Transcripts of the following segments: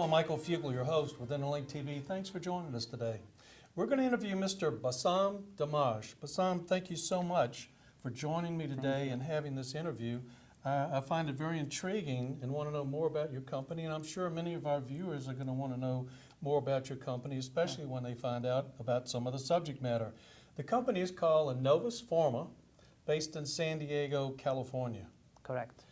I'm Michael Fugel, your host with INNV TV. Thanks for joining us today. We're going to interview Mr. Bassam Damash. Bassam, thank you so much for joining me today and having this interview. I find it very intriguing and want to know more about your company, and I'm sure many of our viewers are going to want to know more about your company, especially when they find out about some of the subject matter. The company is called Innovus Pharma, based in San Diego, California. Correct.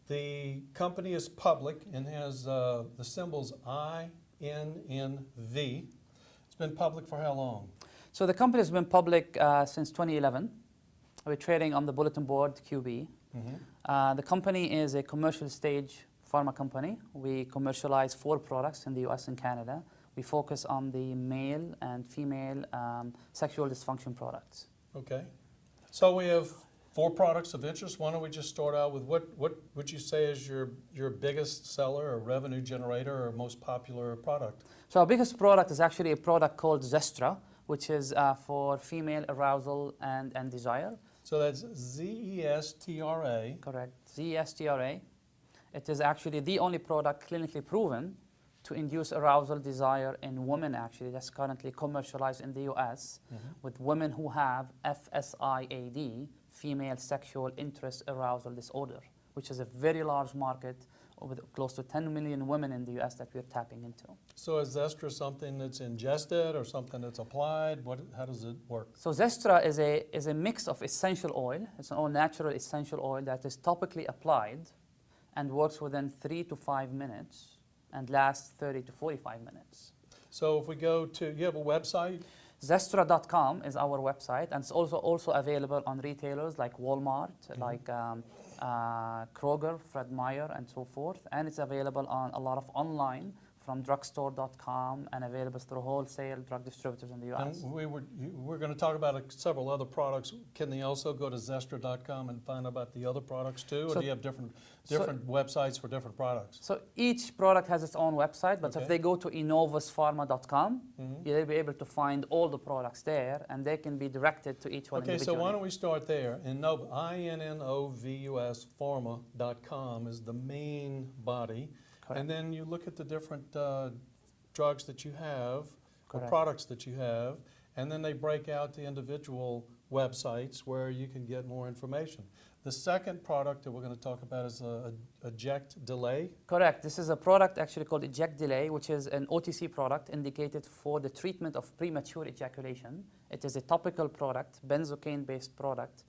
The company is public and has the symbols INNV. It's been public for how long? So the company has been public since 2011. We're trading on the bulletin board, QB. The company is a commercial stage pharma company. We commercialize 4 products in the US and Canada. We focus on the male and female sexual dysfunction products. Okay. So we have 4 products of interest. Why don't we just start out with what would you say is your biggest seller or revenue generator or most popular product? So our biggest product is actually a product called Zestra, which is for female arousal and desire. So that's Z-E-S-T-R-A. Correct. Z-E-S-T-R-A. It is actually the only product clinically proven to induce arousal desire in women, actually, that's currently commercialized in the US with women who have FSIAD, female sexual interest arousal disorder, which is a very large market with close to 10 million women in the US that we're tapping into. So is Zestra something that's ingested or something that's applied? How does it work? So Zestra is a mix of essential oil. It's an all-natural essential oil that is topically applied and works within 3 to 5 minutes and lasts 30 to 45 minutes. So if we go to, you have a website? Zestra.com is our website, and it's also available on retailers like Walmart, like Kroger, Fred Meyer, and so forth. And it's available on a lot of online from drugstore.com and available through wholesale drug distributors in the US. And we're going to talk about several other products. Can they also go to Zestra.com and find out about the other products too? Or do you have different websites for different products? So each product has its own website, but if they go to innovuspharma.com, you'll be able to find all the products there, and they can be directed to each one individually. So why don't we start there? INNOVUS pharma.com is the main body. Correct. And then you look at the different drugs that you have, or products that you have, and then they break out the individual websites where you can get more information. The second product that we're going to talk about is EjectDelay. Correct. This is a product actually called EjectDelay, which is an OTC product indicated for the treatment of premature ejaculation. It is a topical product, benzocaine-based product.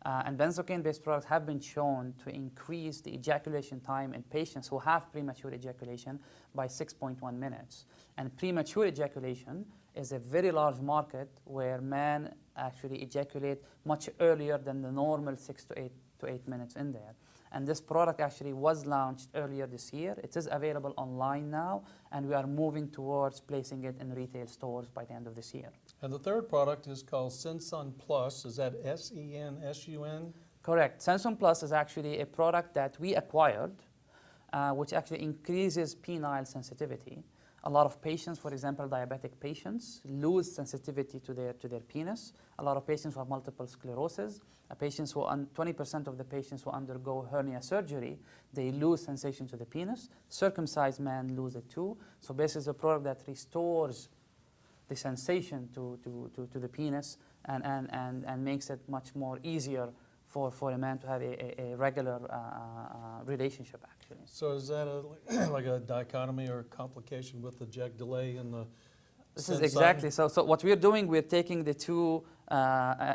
And benzocaine-based products have been shown to increase the ejaculation time in patients who have premature ejaculation by 6.1 minutes. And premature ejaculation is a very large market where men actually ejaculate much earlier than the normal 6 to 8 minutes in there. And this product actually was launched earlier this year. It is available online now, and we are moving towards placing it in retail stores by the end of this year. And the third product is called Sensun Plus. Is that S-E-N-S-U-N? Correct. Sensun Plus is actually a product that we acquired, which actually increases penile sensitivity. A lot of patients, for example, diabetic patients, lose sensitivity to their penis. A lot of patients who have multiple sclerosis, 20% of the patients who undergo hernia surgery, they lose sensation to the penis. Circumcised men lose it too. So basically it's a product that restores the sensation to the penis and makes it much more easier for a man to have a regular relationship, actually. So is that like a dichotomy or a complication with the EjectDelay and the This is exactly. So what we're doing, we're taking the two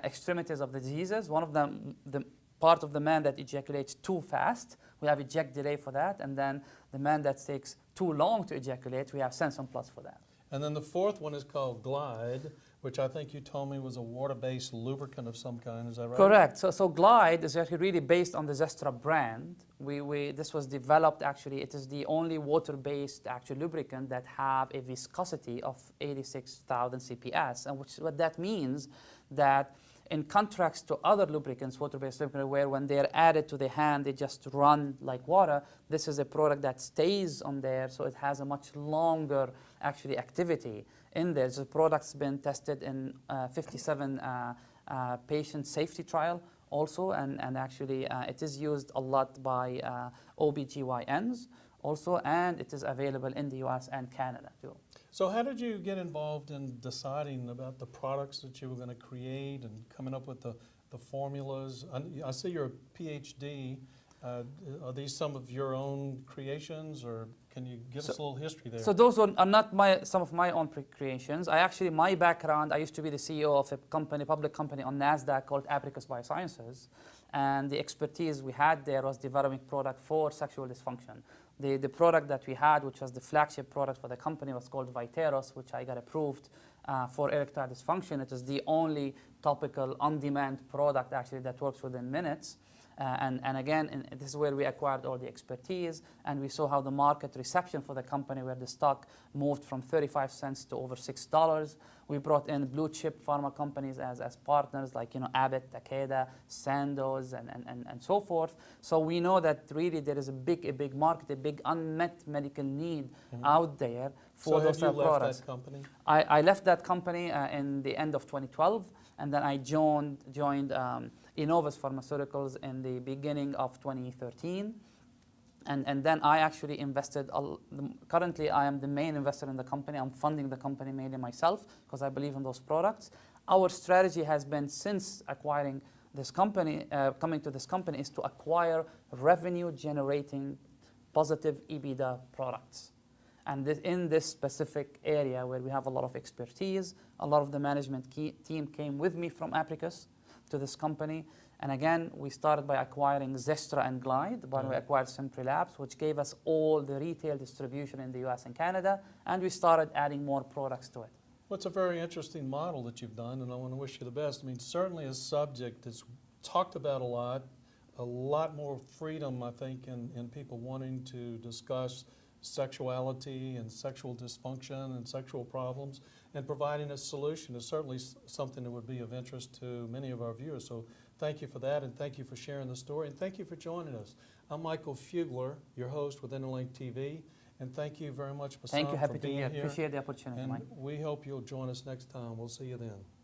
extremities of the diseases. One of them, the part of the man that ejaculates too fast, we have EjectDelay for that. And then the man that takes too long to ejaculate, we have Sensun Plus for that. And then the fourth one is called Glide, which I think you told me was a water-based lubricant of some kind. Is that right? Correct. So Glide is actually really based on the Zestra brand. This was developed, actually, it is the only water-based actual lubricant that have a viscosity of 86,000 CPS. And what that means that in contrast to other lubricants, water-based lubricants, where when they're added to the hand, they just run like water, this is a product that stays on there, so it has a much longer, actually, activity in there. The product's been tested in 57 patient safety trial also, and actually it is used a lot by OBGYNs also, and it is available in the US and Canada too. So how did you get involved in deciding about the products that you were going to create and coming up with the formulas? I see you're a PhD. Are these some of your own creations, or can you give us a little history there? So those are not some of my own creations. My background, I used to be the CEO of a public company on NASDAQ called Apricus Biosciences. And the expertise we had there was developing product for sexual dysfunction. The product that we had, which was the flagship product for the company, was called Viteros, which I got approved for erectile dysfunction. It is the only topical on-demand product actually that works within minutes. And again, this is where we acquired all the expertise, and we saw how the market reception for the company, where the stock moved from 35 cents to over $6. We brought in blue chip pharma companies as partners, like Abbott, Takeda, Sandoz, and so forth. So we know that really there is a big market, a big unmet medical need out there for those type of products. So have you left that company? I left that company in the end of 2012, and then I joined Innovus Pharmaceuticals in the beginning of 2013. And then I actually invested, currently I am the main investor in the company. I'm funding the company mainly myself because I believe in those products. Our strategy has been, since acquiring this company, coming to this company, is to acquire revenue generating positive EBITDA products. And in this specific area where we have a lot of expertise, a lot of the management team came with me from Apricus to this company. And again, we started by acquiring Zestra and Glide, but we acquired Simpri Labs, which gave us all the retail distribution in the US and Canada, and we started adding more products to it. Well, it's a very interesting model that you've done, and I want to wish you the best. I mean, certainly a subject that's talked about a lot more freedom, I think, in people wanting to discuss sexuality and sexual dysfunction and sexual problems, and providing a solution is certainly something that would be of interest to many of our viewers. So thank you for that, and thank you for sharing the story, and thank you for joining us. I'm Michael Fugler, your host with INNV TV, and thank you very much, Bassam, Thank you, happy for to be being here. here. Appreciate the opportunity, And Mike. we hope you'll join us next time. We'll see you then.